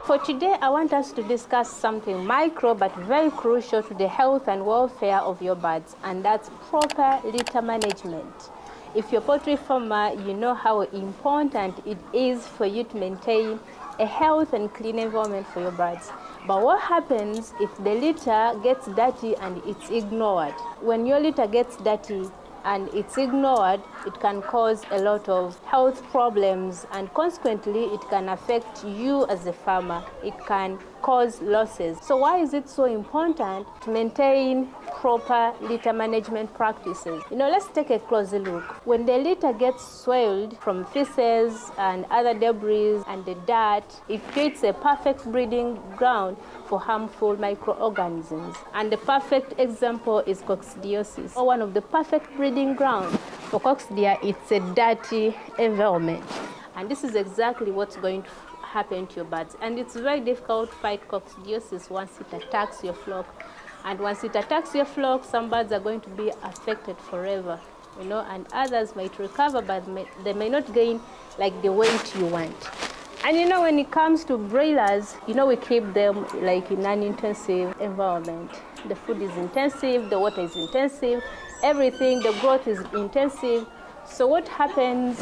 For today, I want us to discuss something micro but very crucial to the health and welfare of your birds, and that's proper litter management. If you're a poultry farmer, you know how important it is for you to maintain a health and clean environment for your birds. But what happens if the litter gets dirty and it's ignored? When your litter gets dirty and it's ignored, it can cause a lot of health problems, and consequently it can affect you as a farmer. It can cause losses. So why is it so important to maintain proper litter management practices? Let's take a closer look. When the litter gets soiled from feces and other debris and the dirt, it creates a perfect breeding ground for harmful microorganisms. And the perfect example is coccidiosis. One of the perfect breeding grounds for coccidia, it's a dirty environment. And this is exactly what's going to happen to your birds. And it's very difficult to fight coccidiosis once it attacks your flock. And once it attacks your flock, some birds are going to be affected forever, and others might recover, but they may not gain like the weight you want. And when it comes to broilers, we keep them like in an intensive environment. The food is intensive, the water is intensive, everything, the growth is intensive. So what happens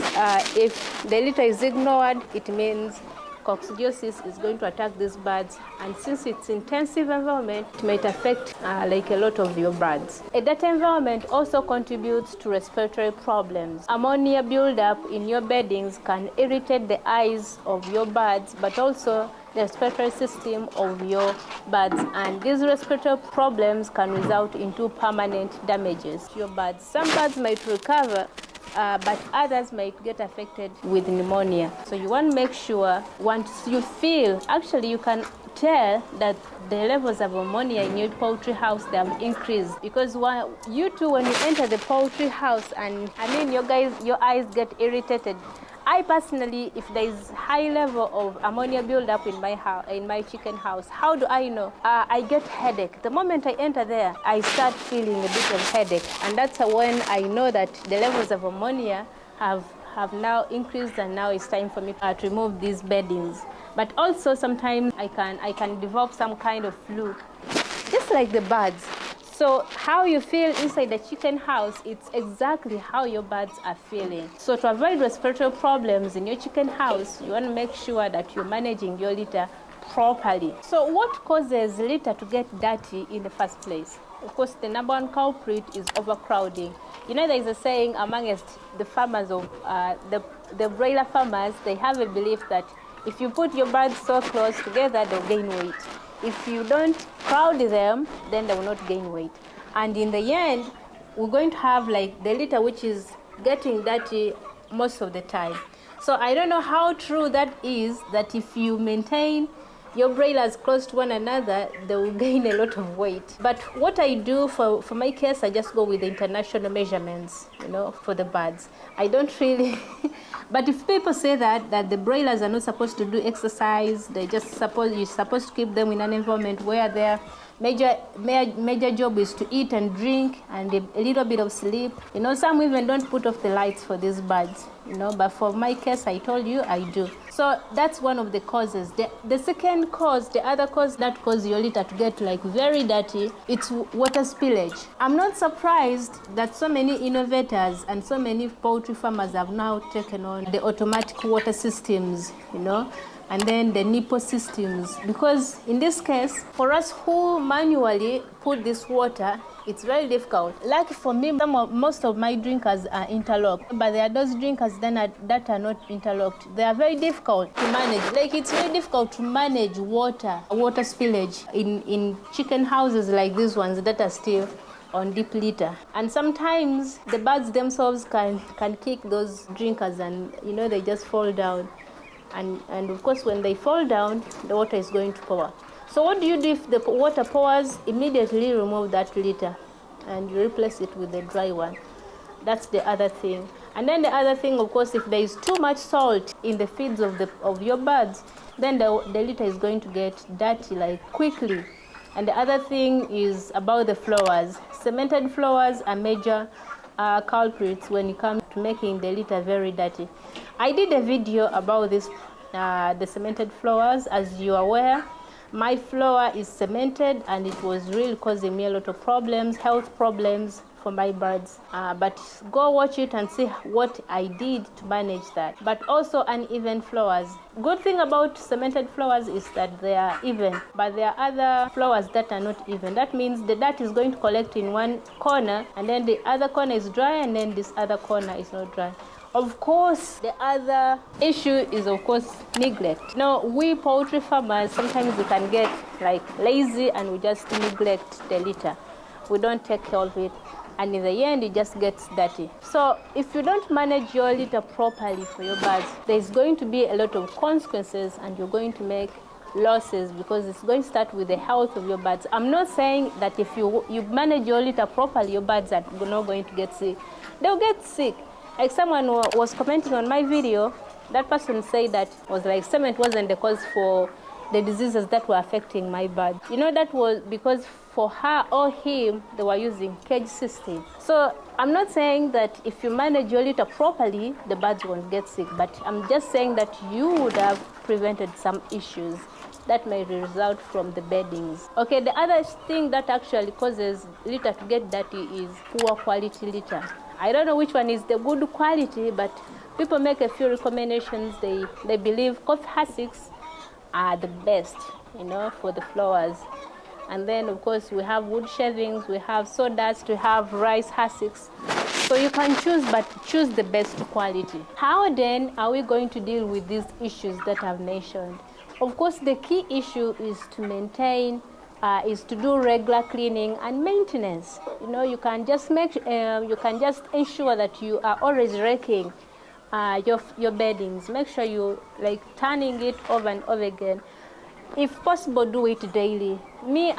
if the litter is ignored? It means coccidiosis is going to attack these birds, and since it's intensive environment, it might affect like a lot of your birds. A dirty environment also contributes to respiratory problems. Ammonia buildup in your beddings can irritate the eyes of your birds, but also the respiratory system of your birds, and these respiratory problems can result into permanent damages to your birds. Some birds might recover, but others might get affected with pneumonia. So you want to make sure once you feel, actually you can tell that the levels of ammonia in your poultry house, they have increased. Because when you enter the poultry house and your eyes get irritated. I personally, if there is high level of ammonia buildup in my chicken house, how do I know? I get headache. The moment I enter there, I start feeling a bit of headache, and that's when I know that the levels of ammonia have now increased, and now it's time for me to remove these beddings. But also sometimes I can develop some kind of flu, just like the birds. So how you feel inside the chicken house, it's exactly how your birds are feeling. So to avoid respiratory problems in your chicken house, you want to make sure that you're managing your litter properly. So what causes litter to get dirty in the first place? Of course, the number one culprit is overcrowding. There is a saying amongst the farmers of the broiler farmers, they have a belief that if you put your birds so close together, they'll gain weight. If you don't crowd them, then they will not gain weight. And in the end, we're going to have like the litter which is getting dirty most of the time. So I don't know how true that is, that if you maintain your broilers close to one another, they will gain a lot of weight. But what I do for my case, I just go with the international measurements, for the birds. I don't really... But if people say that the broilers are not supposed to do exercise, you're supposed to keep them in an environment where their major job is to eat and drink and a little bit of sleep. Some even don't put off the lights for these birds, but for my case, I told you I do. So that's one of the causes. The second cause, the other cause that causes your litter to get like very dirty, it's water spillage. I'm not surprised that so many innovators and so many poultry farmers have now taken on the automatic water systems, and then the nipple systems, because in this case, for us who manually put this water, it's very difficult. Like for me, most of my drinkers are interlocked, but there are those drinkers that are not interlocked. They are very difficult to manage. Like it's very difficult to manage water spillage in chicken houses like these ones that are still on deep litter. And sometimes the birds themselves can kick those drinkers, and they just fall down. And of course, when they fall down, the water is going to pour. So what do you do if the water pours? Immediately remove that litter and you replace it with a dry one. That's the other thing. And then the other thing, of course, if there is too much salt in the feeds of your birds, then the litter is going to get dirty like quickly. And the other thing is about the floors. Cemented floors are major culprits when it comes to making the litter very dirty. I did a video about this the cemented floors. As you are aware, my floor is cemented and it was really causing me a lot of problems, health problems for my birds. But go watch it and see what I did to manage that. But also uneven floors. Good thing about cemented floors is that they are even, but there are other floors that are not even. That means the dirt is going to collect in one corner, and then the other corner is dry, and then this other corner is not dry. Of course, the other issue is, of course, neglect. Now, we poultry farmers, sometimes we can get like lazy and we just neglect the litter. We don't take care of it, and in the end, it just gets dirty. So if you don't manage your litter properly for your birds, there's going to be a lot of consequences, and you're going to make losses because it's going to start with the health of your birds. I'm not saying that if you manage your litter properly, your birds are not going to get sick. They'll get sick. Like someone was commenting on my video, that person said that was like cement wasn't the cause for the diseases that were affecting my bird. You know, that was because for her or him, they were using cage system. So I'm not saying that if you manage your litter properly, the birds won't get sick, but I'm just saying that you would have prevented some issues that may result from the beddings. Okay, the other thing that actually causes litter to get dirty is poor quality litter. I don't know which one is the good quality, but people make a few recommendations. They believe coffee hussicks are the best, for the flowers. And then, of course, we have wood shavings, we have sawdust, we have rice hussicks. So you can choose, but choose the best quality. How then are we going to deal with these issues that I've mentioned? Of course, the key issue is to maintain, is to do regular cleaning and maintenance. You can just ensure that you are always raking your beddings. Make sure you turning it over and over again. If possible, do it daily. Me,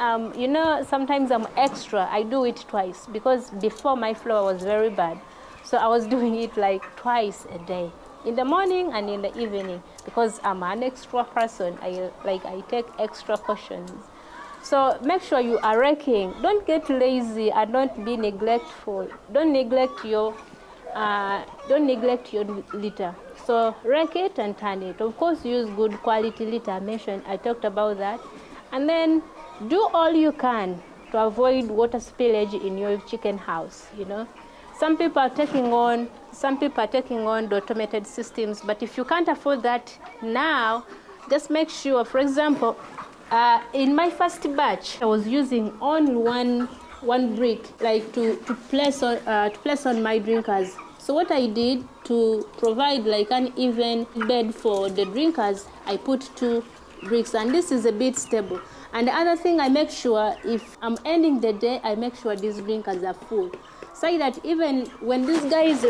sometimes I'm extra. I do it twice because before my floor was very bad. So I was doing it twice a day, in the morning and in the evening, because I'm an extra person. I take extra cautions. So make sure you are raking. Don't get lazy and don't be neglectful. Don't neglect your litter. So rake it and turn it. Of course, use good quality litter. I talked about that. And then do all you can to avoid water spillage in your chicken house. Some people are taking on the automated systems, but if you can't afford that now, just make sure, for example, in my first batch, I was using only one brick to place on my drinkers. So what I did to provide an even bed for the drinkers, I put 2 bricks, and this is a bit stable. And the other thing, I make sure if I'm ending the day, I make sure these drinkers are full, so that even when these guys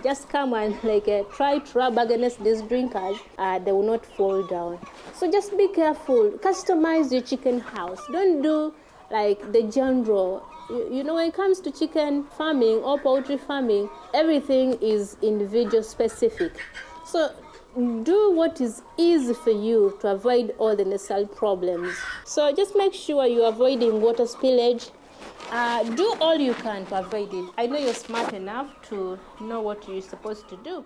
just come and try to rub against these drinkers, they will not fall down. So just be careful. Customize your chicken house. Don't do the general. When it comes to chicken farming or poultry farming, everything is individual specific. So do what is easy for you to avoid all the necessary problems. So just make sure you're avoiding water spillage. Do all you can to avoid it. I know you're smart enough to know what you're supposed to do.